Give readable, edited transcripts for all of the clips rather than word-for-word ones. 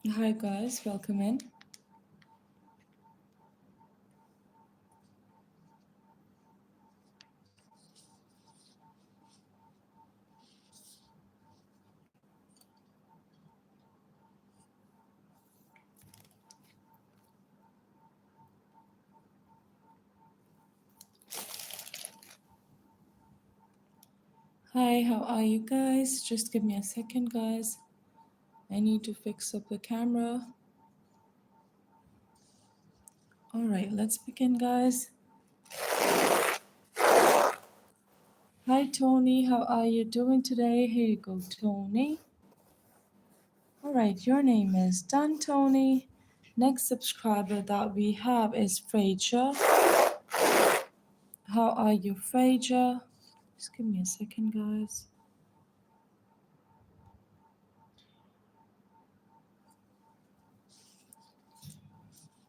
Hi guys, welcome in. Hi, how are you guys? Just give me a second, guys. I need to fix up the camera. All right, let's begin, guys. Hi, Tony. How are you doing today? Here you go, Tony. All right, your name is done, Tony. Next subscriber that we have is Fraser. How are you, Fraser? Just give me a second, guys.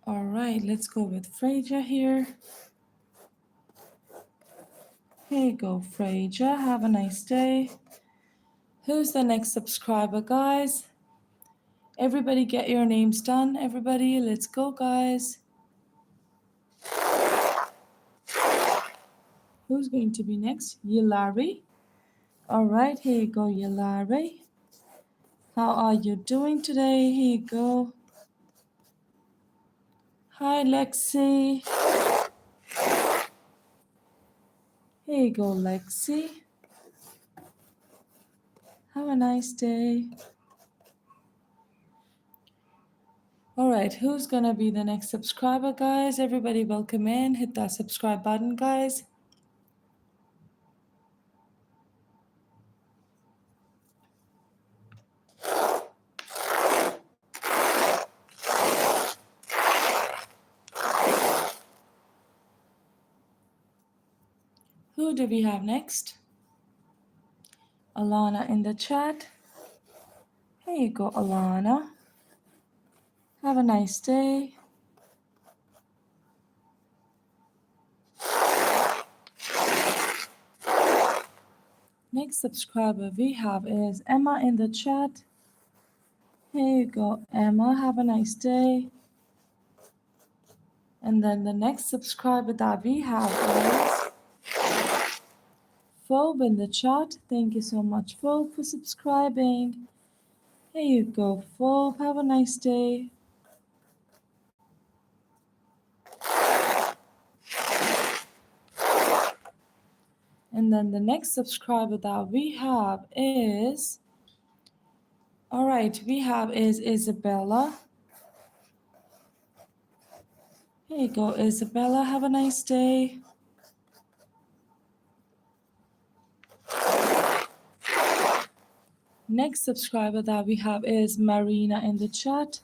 All right, let's go with Fraser here. Here you go, Fraser. Have a nice day. Who's the next subscriber, guys? Everybody get your names done. Everybody, let's go, guys. Who's going to be next? Yilari. All right, here you go, Yilari. How are you doing today? Here you go. Hi, Lexi. Here you go, Lexi. Have a nice day. All right, who's gonna be the next subscriber, guys? Everybody, welcome in. Hit that subscribe button, guys. Who do we have next? Alana in the chat. Here you go, Alana. Have a nice day. Next subscriber we have is Emma in the chat. Here you go, Emma. Have a nice day. And then the next subscriber that we have is Phobe in the chat. Thank you so much, Phobe, for subscribing. Here you go, Phobe. Have a nice day. And then the next subscriber that we have is, all right, we have is Isabella. Here you go, Isabella. Have a nice day. Next subscriber that we have is Marina in the chat.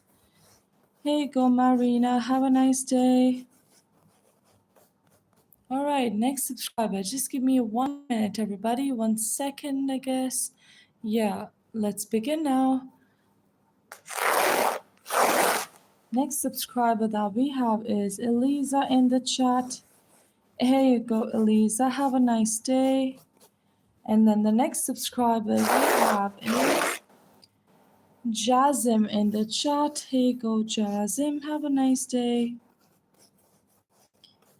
Here you go, Marina. Have a nice day. All right, next subscriber. Just give me 1 minute, everybody. 1 second, I guess. Yeah, let's begin now. Next subscriber that we have is Eliza in the chat. Here you go, Eliza. Have a nice day. And then the next subscriber we have is Jazim in the chat. Here you go, Jazim. Have a nice day.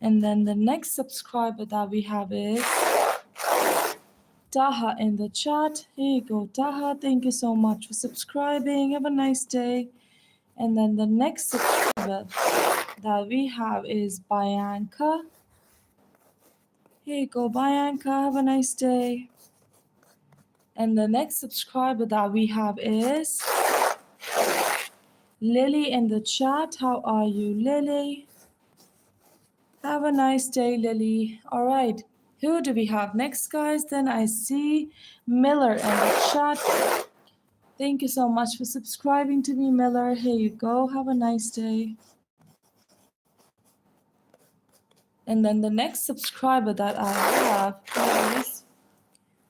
And then the next subscriber that we have is Taha in the chat. Here you go, Taha. Thank you so much for subscribing. Have a nice day. And then the next subscriber that we have is Bianca. Here you go, Bianca. Have a nice day. And the next subscriber that we have is Lily in the chat. How are you, Lily? Have a nice day, Lily. All right. Who do we have next, guys? Then I see Miller in the chat. Thank you so much for subscribing to me, Miller. Here you go. Have a nice day. And then the next subscriber that I have is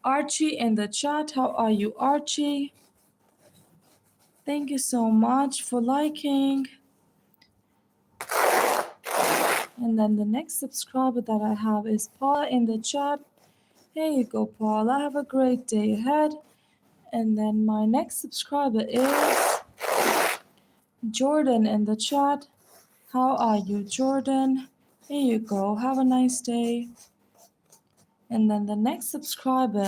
Archie in the chat. How are you, Archie? Thank you so much for liking. And then the next subscriber that I have is Paula in the chat. Here you go, Paula. Have a great day ahead. And then my next subscriber is Jordan in the chat. How are you, Jordan? Here you go. Have a nice day. And then the next subscriber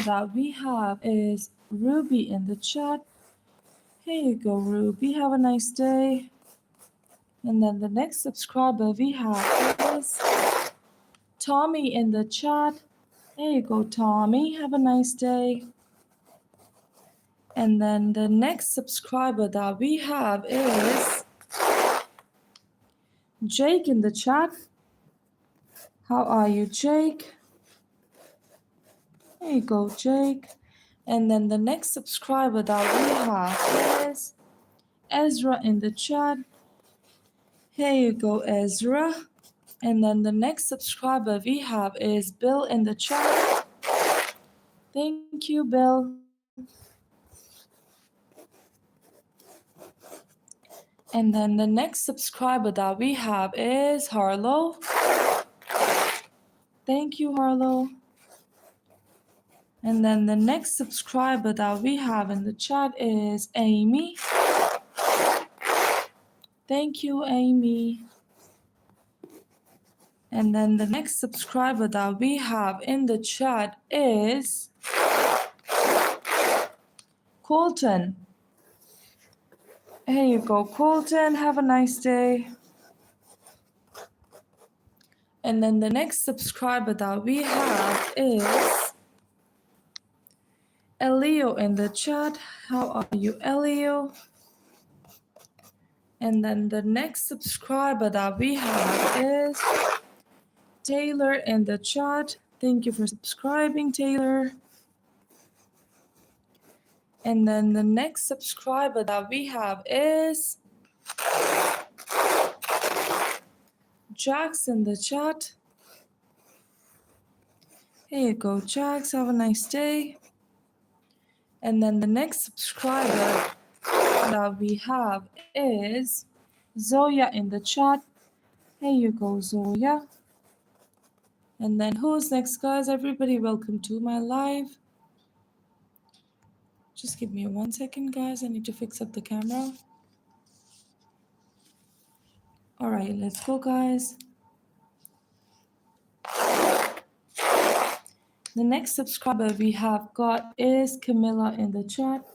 that we have is Ruby in the chat. Here you go, Ruby. Have a nice day. And then the next subscriber we have is Tommy in the chat. There you go, Tommy. Have a nice day. And then the next subscriber that we have is Jake in the chat. How are you, Jake? There you go, Jake. And then the next subscriber that we have is Ezra in the chat. Here you go, Ezra. And then the next subscriber we have is Bill in the chat. Thank you, Bill. And then the next subscriber that we have is Harlow. Thank you, Harlow. And then the next subscriber that we have in the chat is Amy. Thank you, Amy. And then the next subscriber that we have in the chat is Colton. Here you go, Colton. Have a nice day. And then the next subscriber that we have is Elio in the chat. How are you, Elio? And then the next subscriber that we have is Taylor in the chat. Thank you for subscribing, Taylor. And then the next subscriber that we have is Jax in the chat. Here you go, Jax. Have a nice day. And then the next subscriber that we have is Zoya in the chat. Here you go, Zoya. And then who's next, guys? Everybody, welcome to my live. Just give me 1 second, guys. I need to fix up the camera. All right, let's go, guys. The next subscriber we have got is Camilla in the chat.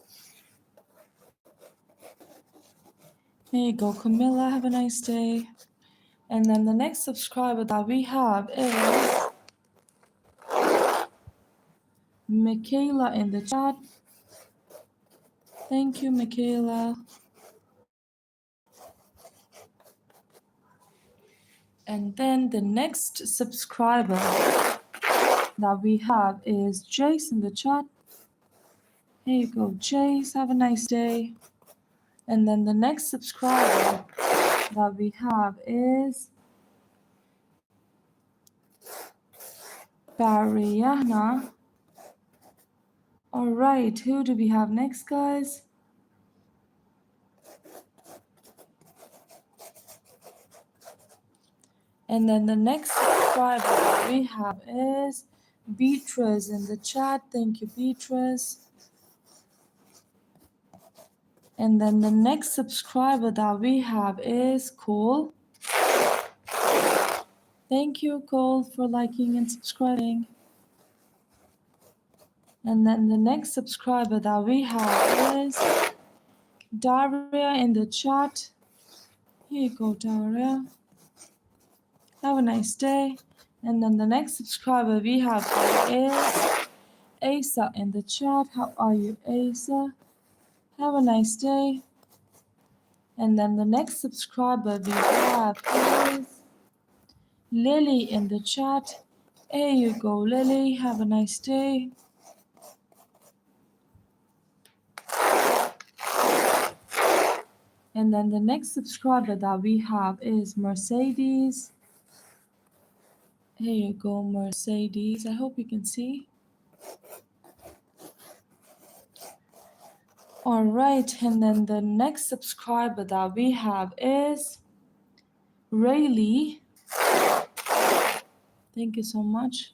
There you go, Camilla. Have a nice day. And then the next subscriber that we have is Michaela in the chat. Thank you, Michaela. And then the next subscriber that we have is Jace in the chat. Here you go, Jace. Have a nice day. And then the next subscriber that we have is Bariana. All right, who do we have next, guys? And then the next subscriber that we have is Beatrice in the chat. Thank you, Beatrice. And then the next subscriber that we have is Cole. Thank you, Cole, for liking and subscribing. And then the next subscriber that we have is Daria in the chat. Here you go, Daria. Have a nice day. And then the next subscriber we have is Asa in the chat. How are you, Asa? Have a nice day. And then the next subscriber we have is Lily in the chat. Here you go, Lily. Have a nice day. And then the next subscriber that we have is Mercedes. Here you go, Mercedes. I hope you can see. All right, and then the next subscriber that we have is Rayleigh. Thank you so much.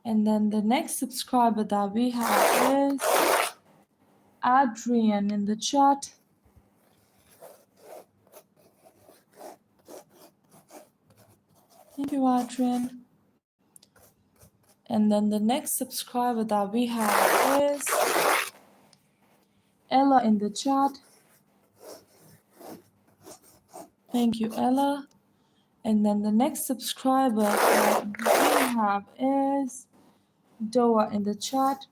And then the next subscriber that we have is Adrian in the chat. Thank you, Adrian. And then the next subscriber that we have is Ella in the chat. Thank you, Ella. And then the next subscriber that we have is Doa in the chat.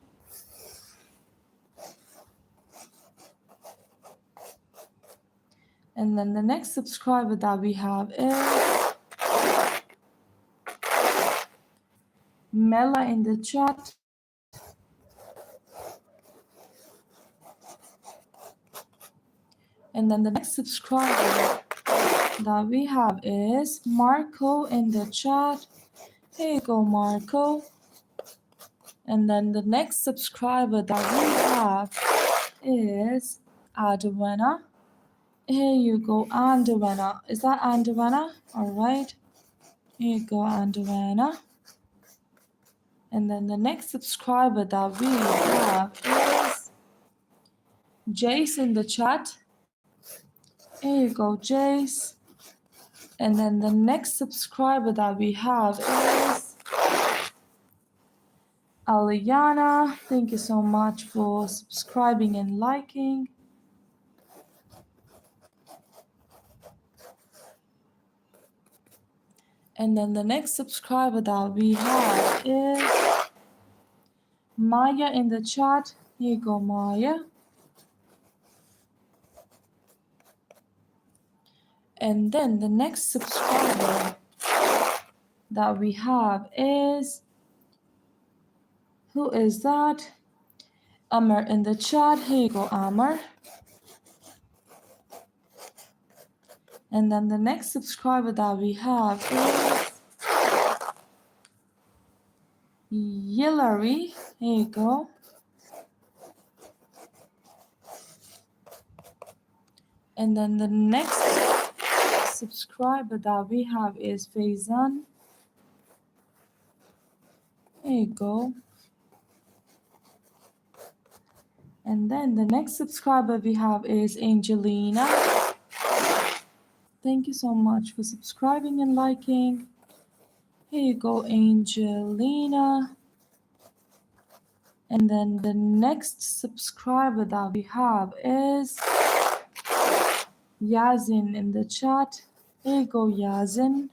And then the next subscriber that we have is Mela in the chat. And then the next subscriber that we have is Marco in the chat. Here you go, Marco. And then the next subscriber that we have is Adwana. Here you go, Andwana. Is that Andwana? All right. Here you go, Andwana. And then the next subscriber that we have is Jace in the chat. Here you go, Jace. And then the next subscriber that we have is Aliana. Thank you so much for subscribing and liking. And then the next subscriber that we have is Maya in the chat. Here you go, Maya. And then the next subscriber that we have is, who is that? Amar in the chat. Here you go, Amar. And then the next subscriber that we have is Hillary. Here you go. And then the next subscriber that we have is Faizan. There you go. And then the next subscriber we have is Angelina. Thank you so much for subscribing and liking. Here you go, Angelina. And then the next subscriber that we have is Yazin in the chat. There you go, Yazin.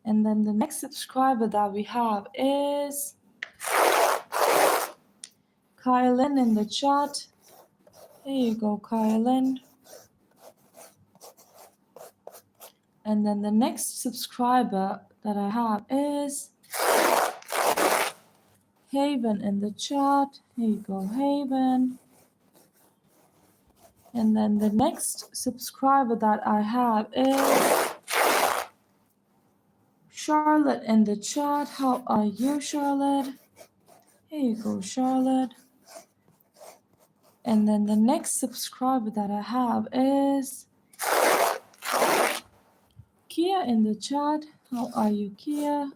And then the next subscriber that we have is Kylan in the chat. There you go, Kylan. And then the next subscriber that I have is Haven in the chat. Here you go, Haven. And then the next subscriber that I have is Charlotte in the chat. How are you, Charlotte? Here you go, Charlotte. And then the next subscriber that I have is Kia in the chat. How are you, Kia?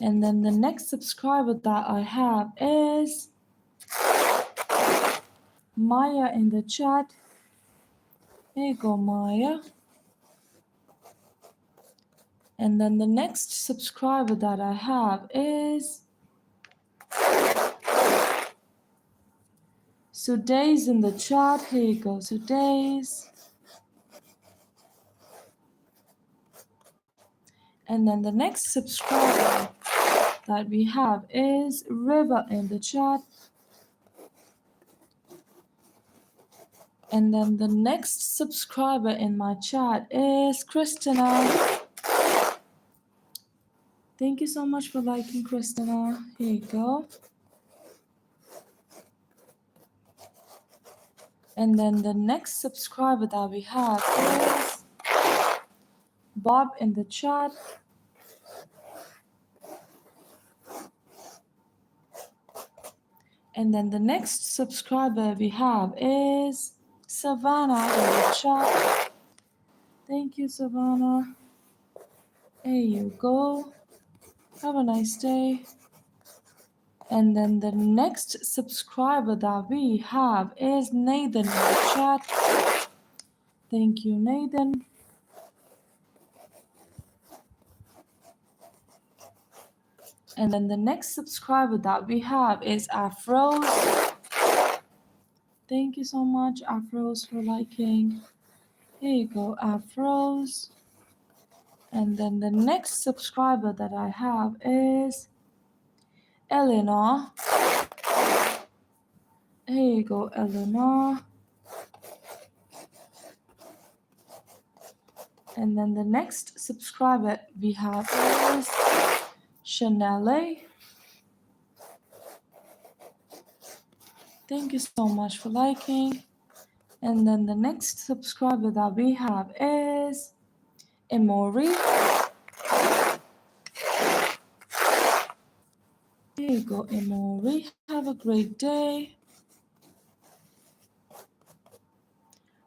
And then the next subscriber that I have is Maya in the chat. There you go, Maya. And then the next subscriber that I have is Suday's in the chat. Here you go, Suday's. And then the next subscriber that we have is Riva in the chat. And then the next subscriber in my chat is Christina. Thank you so much for liking, Christina. Here you go. And then the next subscriber that we have is Bob in the chat. And then the next subscriber we have is Savannah in the chat. Thank you, Savannah. Here you go. Have a nice day. And then the next subscriber that we have is Nathan in the chat. Thank you, Nathan. And then the next subscriber that we have is Afros. Thank you so much, Afros, for liking. Here you go, Afros. And then the next subscriber that I have is Eleanor. Here you go, Eleanor. And then the next subscriber we have is Chanel. Thank you so much for liking. And then the next subscriber that we have is Emory. Here you go, Emory. Have a great day.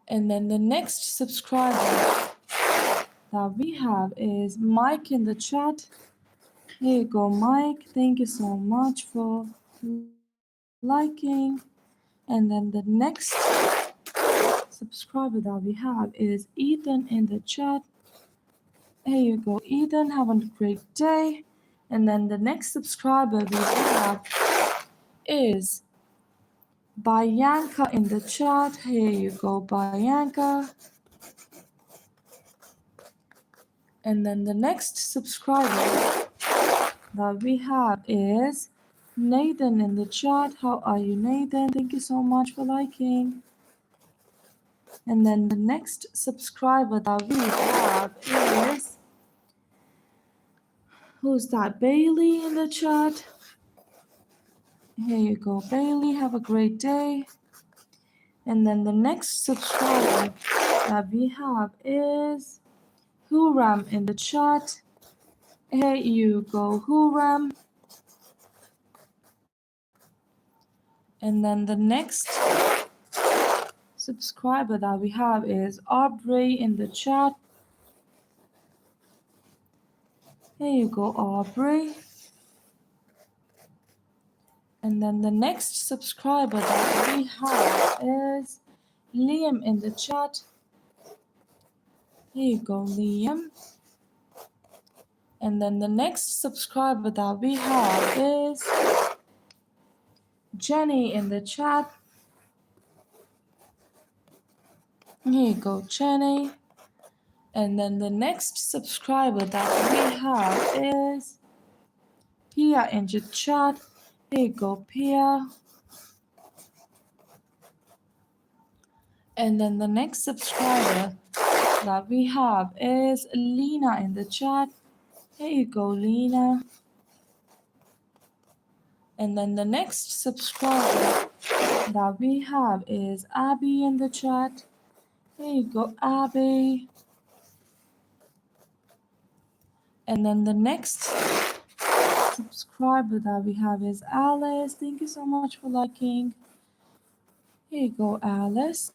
And then the next subscriber that we have is Mike in the chat. Here you go, Mike. Thank you so much for liking. And then the next subscriber that we have is Ethan in the chat. Here you go, Ethan. Have a great day. And then the next subscriber we have is Bianca in the chat. Here you go, Bianca. And then the next subscriber that we have is Nathan in the chat. How are you, Nathan? Thank you so much for liking. And then the next subscriber that we have is, who's that? Bailey in the chat. Here you go, Bailey. Have a great day. And then the next subscriber that we have is Huram in the chat. Here you go, Huram. And then the next subscriber that we have is Aubrey in the chat. Here you go, Aubrey. And then the next subscriber that we have is Liam in the chat. Here you go, Liam. And then the next subscriber that we have is Jenny in the chat. Here you go, Jenny. And then the next subscriber that we have is Pia in the chat. Here you go, Pia. And then the next subscriber that we have is Lena in the chat. Here you go, Lena. And then the next subscriber that we have is Abby in the chat. Here you go, Abby. And then the next subscriber that we have is Alice. Thank you so much for liking. Here you go, Alice.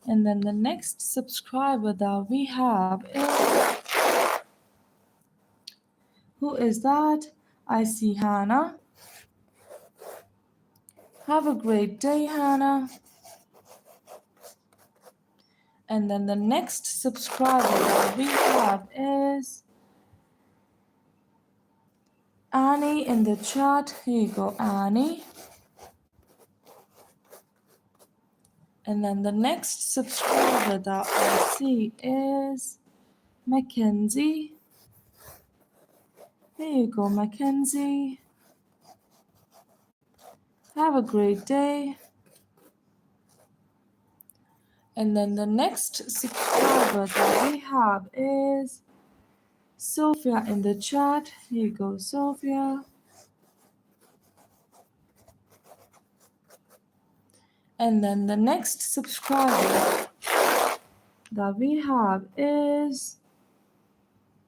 And then the next subscriber that we have is, who is that? I see Hannah. Have a great day, Hannah. And then the next subscriber that we have is Annie in the chat. Here you go, Annie. And then the next subscriber that I see is Mackenzie. Here you go, Mackenzie. Have a great day. And then the next subscriber that we have is Sophia in the chat. Here you go, Sophia. And then the next subscriber that we have is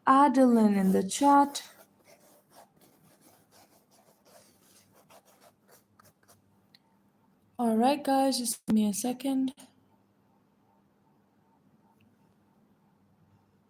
Adeline in the chat. Alright guys, just give me a second.